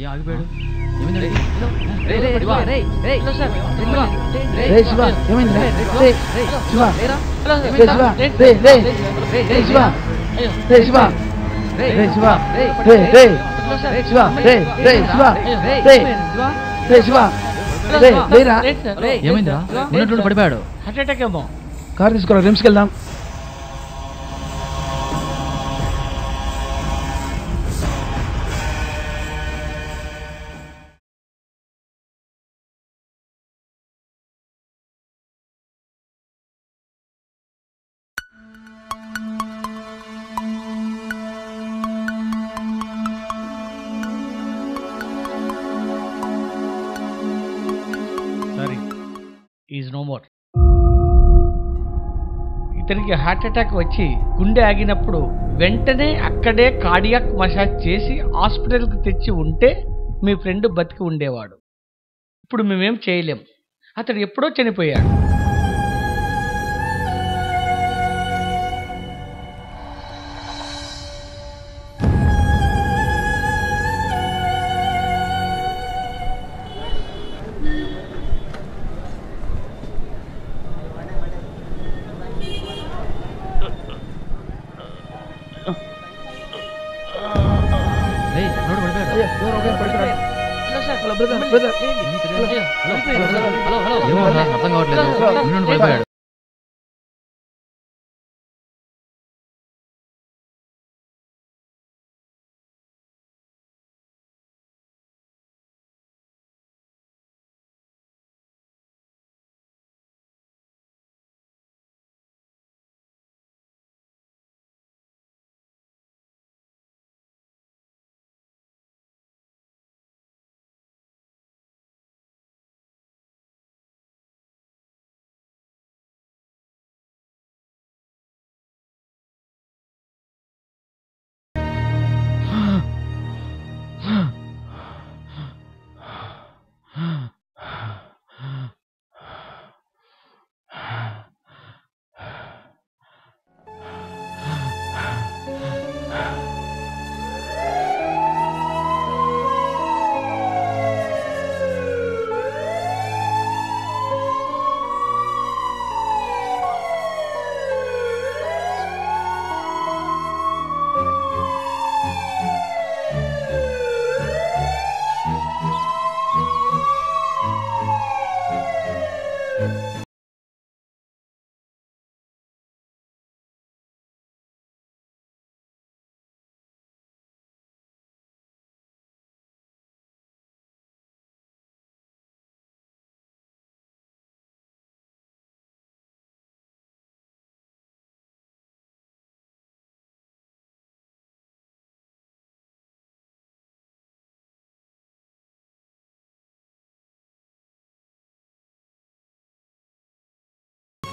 ఏ ఆగిపోయాడు? ఏమైందిరా? ఉన్నట్టు పడిపోయాడు. హార్ట్ అటాక్ ఏమో. కార్ తీసుకోరా, రిమ్స్కి వెళ్దాం. Is no more. ఇతనికి హార్ట్ అటాక్ వచ్చి గుండె ఆగినప్పుడు వెంటనే అక్కడే కార్డియాక్ మసాజ్ చేసి హాస్పిటల్కి తెచ్చి ఉంటే మీ ఫ్రెండ్ బతికి ఉండేవాడు. ఇప్పుడు మేమేం చేయలేం, అతడు ఎప్పుడో చనిపోయాడు. అర్థం కావట్లేదు. పడిపోయాడు.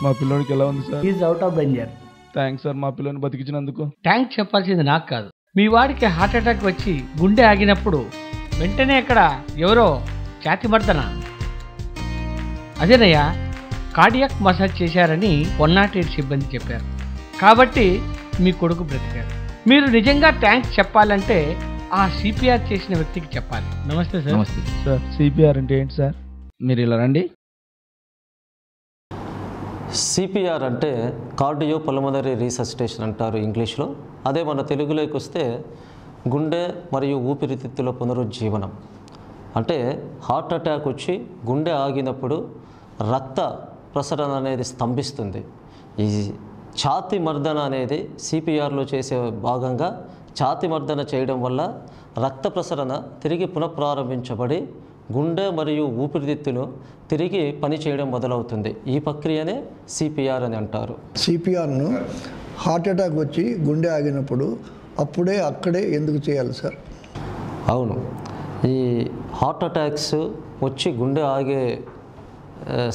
మా పిల్లోడికి ఎలా ఉంది sir? Is out of danger. Thanks sir, మా పిల్లోని బతికించినందుకు. థ్యాంక్స్ చెప్పాల్సింది నాకు కాదు, మీ వాడికి హార్ట్ అటాక్ వచ్చి గుండె ఆగినప్పుడు వెంటనే అక్కడ ఎవరో ఛాతి మర్దన అదేనయ్యా కార్డియాక్ మసాజ్ చేశారని 108 సిబ్బంది చెప్పారు. కాబట్టి మీ కొడుకు బ్రతికారు. మీరు నిజంగా థ్యాంక్స్ చెప్పాలంటే ఆ సిపిఆర్ చేసిన వ్యక్తికి చెప్పాలి. నమస్తే సార్. నమస్తే సార్, సిపిఆర్ అంటే ఏంటి సార్? మీరు ఇలా రండి. సిపిఆర్ అంటే కార్డియో పల్మనరీ రీససిటేషన్ అంటారు ఇంగ్లీష్లో. అదే మన తెలుగులోకి వస్తే గుండె మరియు ఊపిరితిత్తుల పునరుజ్జీవనం. అంటే హార్ట్ అటాక్ వచ్చి గుండె ఆగినప్పుడు రక్త ప్రసరణ అనేది స్తంభిస్తుంది. ఈ ఛాతి మర్దన అనేది సిపిఆర్లో చేసే భాగంగా ఛాతి మర్దన చేయడం వల్ల రక్త ప్రసరణ తిరిగి పునఃప్రారంభించబడి గుండె మరియు ఊపిరితిత్తులు తిరిగి పనిచేయడం మొదలవుతుంది. ఈ ప్రక్రియనే సిపిఆర్ అని అంటారు. సిపిఆర్ను హార్ట్ అటాక్ వచ్చి గుండె ఆగినప్పుడు అక్కడే ఎందుకు చేయాలి సార్? అవును, ఈ హార్ట్ అటాక్స్ వచ్చి గుండె ఆగే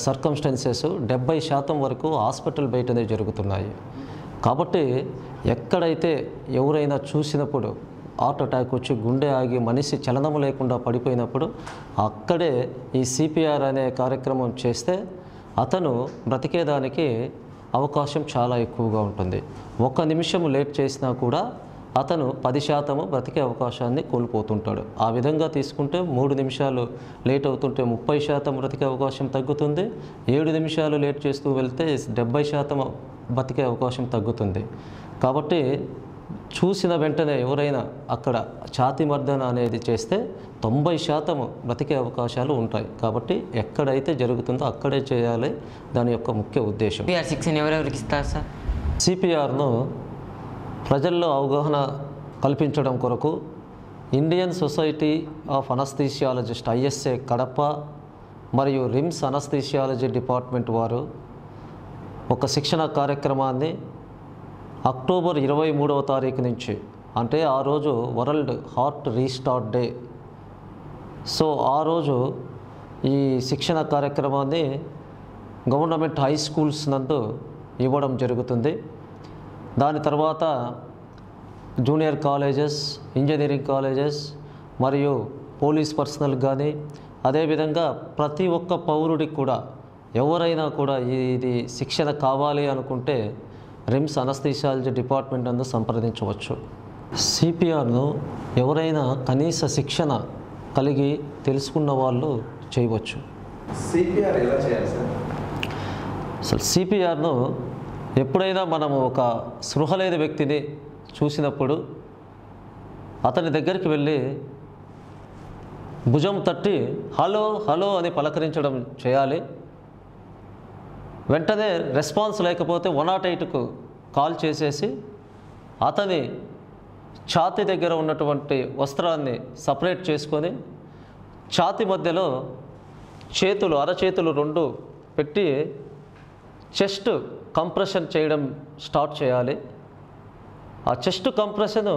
సర్కమ్స్టెన్సెస్ 70% వరకు హాస్పిటల్ బయటనే జరుగుతున్నాయి. కాబట్టి ఎక్కడైతే ఎవరైనా చూసినప్పుడు హార్ట్ అటాక్ వచ్చి గుండె ఆగి మనిషి చలనము లేకుండా పడిపోయినప్పుడు అక్కడే ఈ సిపిఆర్ అనే కార్యక్రమం చేస్తే అతను బ్రతికేదానికి అవకాశం చాలా ఎక్కువగా ఉంటుంది. 1 నిమిషం లేట్ చేసినా కూడా అతను 10% బ్రతికే అవకాశాన్ని కోల్పోతుంటాడు. ఆ విధంగా తీసుకుంటే 3 నిమిషాలు లేట్ అవుతుంటే 30% బ్రతికే అవకాశం తగ్గుతుంది. 7 నిమిషాలు లేట్ చేస్తూ వెళ్తే 70% బ్రతికే అవకాశం తగ్గుతుంది. కాబట్టి చూసిన వెంటనే ఎవరైనా అక్కడ ఛాతీ మర్దన అనేది చేస్తే 90% బ్రతికే అవకాశాలు ఉంటాయి. కాబట్టి ఎక్కడైతే జరుగుతుందో అక్కడే చేయాలి, దాని యొక్క ముఖ్య ఉద్దేశం. సిపిఆర్ శిక్షణ ఎవరెవరికి ఇస్తారు సార్? సిపిఆర్ను ప్రజల్లో అవగాహన కల్పించడం కొరకు Indian society of anaesthesiologist ISA Kadapa మరియు రిమ్స్ అనస్థీషియాలజీ డిపార్ట్మెంట్ వారు ఒక శిక్షణ కార్యక్రమాన్ని అక్టోబర్ 23వ తారీఖు నుంచి, అంటే ఆ రోజు world heart restart day, so ఆ రోజు ఈ శిక్షణ కార్యక్రమాన్ని గవర్నమెంట్ హై స్కూల్స్ నందు ఇవ్వడం జరుగుతుంది. దాని తర్వాత జూనియర్ కాలేజెస్, ఇంజనీరింగ్ కాలేజెస్ మరియు పోలీస్ పర్సనల్ కానీ, అదేవిధంగా ప్రతి ఒక్క పౌరుడికి కూడా ఎవరైనా కూడా ఇది శిక్షణ కావాలి అనుకుంటే రిమ్స్ అనస్థీషియాలజీ డిపార్ట్మెంట్ నందు సంప్రదించవచ్చు. సిపిఆర్ను ఎవరైనా కనీస శిక్షణ కలిగి తెలుసుకున్న వాళ్ళు చేయవచ్చు. సిపిఆర్ ఎలా చేయాలి సార్? అసలు సిపిఆర్ను ఎప్పుడైనా మనము ఒక స్పృహ లేని వ్యక్తిని చూసినప్పుడు అతని దగ్గరికి వెళ్ళి భుజం తట్టి హలో హలో అని పలకరించడం చేయాలి. వెంటనే రెస్పాన్స్ లేకపోతే 108కు కాల్ చేసేసి అతని ఛాతీ దగ్గర ఉన్నటువంటి వస్త్రాన్ని సపరేట్ చేసుకొని ఛాతీ మధ్యలో చేతులు, అరచేతులు 2 పెట్టి చెస్ట్ కంప్రెషన్ చేయడం స్టార్ట్ చేయాలి. ఆ చెస్ట్ కంప్రెషను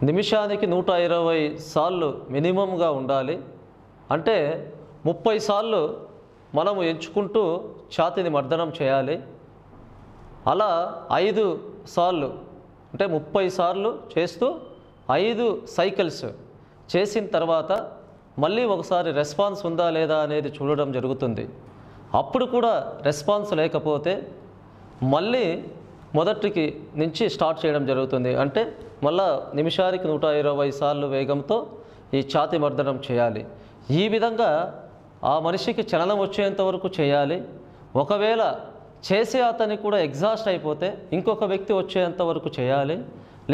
నిమిషానికి 120 సార్లు మినిమంగా ఉండాలి. అంటే 30 సార్లు మనము ఎంచుకుంటూ ఛాతీని మర్దనం చేయాలి. అలా 5 సార్లు, అంటే 30 సార్లు చేస్తూ 5 సైకిల్స్ చేసిన తర్వాత మళ్ళీ ఒకసారి రెస్పాన్స్ ఉందా లేదా అనేది చూడడం జరుగుతుంది. అప్పుడు కూడా రెస్పాన్స్ లేకపోతే మళ్ళీ మొదటికి నుంచి స్టార్ట్ చేయడం జరుగుతుంది. అంటే మళ్ళా నిమిషానికి 120 సార్లు వేగంతో ఈ ఛాతీ మర్దనం చేయాలి. ఈ విధంగా ఆ మనిషికి చలనం వచ్చేంత వరకు చేయాలి. ఒకవేళ చేసే అతని కూడా ఎగ్జాస్ట్ అయిపోతే ఇంకొక వ్యక్తి వచ్చేంత వరకు చేయాలి.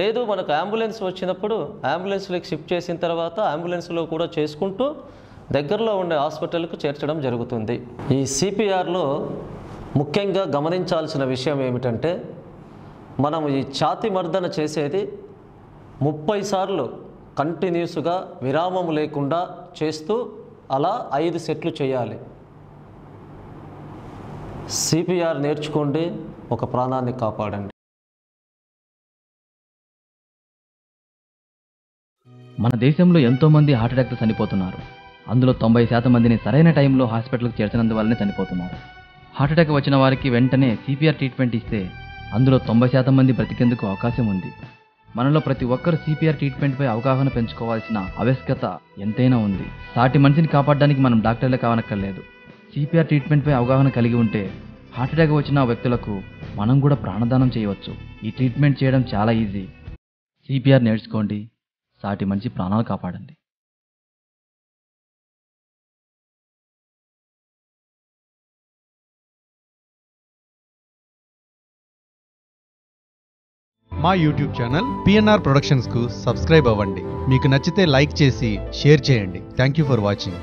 లేదు మనకు అంబులెన్స్ వచ్చినప్పుడు అంబులెన్స్లోకి షిఫ్ట్ చేసిన తర్వాత అంబులెన్స్లో కూడా చేసుకుంటూ దగ్గరలో ఉండే హాస్పిటల్కు చేర్చడం జరుగుతుంది. ఈ సిపిఆర్లో ముఖ్యంగా గమనించాల్సిన విషయం ఏమిటంటే, మనం ఈ ఛాతీ మర్దన చేసేది 30 సార్లు కంటిన్యూస్గా విరామం లేకుండా చేస్తూ అలా 5 సెట్లు చేయాలి. సిపిఆర్ నేర్చుకోండి, ఒక ప్రాణాన్ని కాపాడండి. మన దేశంలో ఎంతోమంది హార్ట్ అటాక్తో చనిపోతున్నారు. అందులో 90% మందిని సరైన టైంలో హాస్పిటల్కి చేర్చినందువల్లనే చనిపోతున్నారు. హార్ట్ అటాక్ వచ్చిన వారికి వెంటనే సిపిఆర్ ట్రీట్మెంట్ ఇస్తే అందులో 90% మంది బ్రతికేందుకు అవకాశం ఉంది. మనలో ప్రతి ఒక్కరు సిపిఆర్ ట్రీట్మెంట్పై అవగాహన పెంచుకోవాల్సిన ఆవశ్యకత ఎంతైనా ఉంది. సాటి మనిషిని కాపాడడానికి మనం డాక్టర్లే కావనక్కర్లేదు. సిపిఆర్ ట్రీట్మెంట్పై అవగాహన కలిగి ఉంటే హార్ట్ అటాక్ వచ్చిన వ్యక్తులకు మనం కూడా ప్రాణదానం చేయవచ్చు. ఈ ట్రీట్మెంట్ చేయడం చాలా ఈజీ. సిపిఆర్ నేర్చుకోండి, సాటి మనిషి ప్రాణాలు కాపాడండి. మా యూట్యూబ్ ఛానల్ పిఎన్ఆర్ ప్రొడక్షన్స్కు సబ్స్క్రైబ్ అవ్వండి. మీకు నచ్చితే లైక్ చేసి షేర్ చేయండి. Thank you for watching.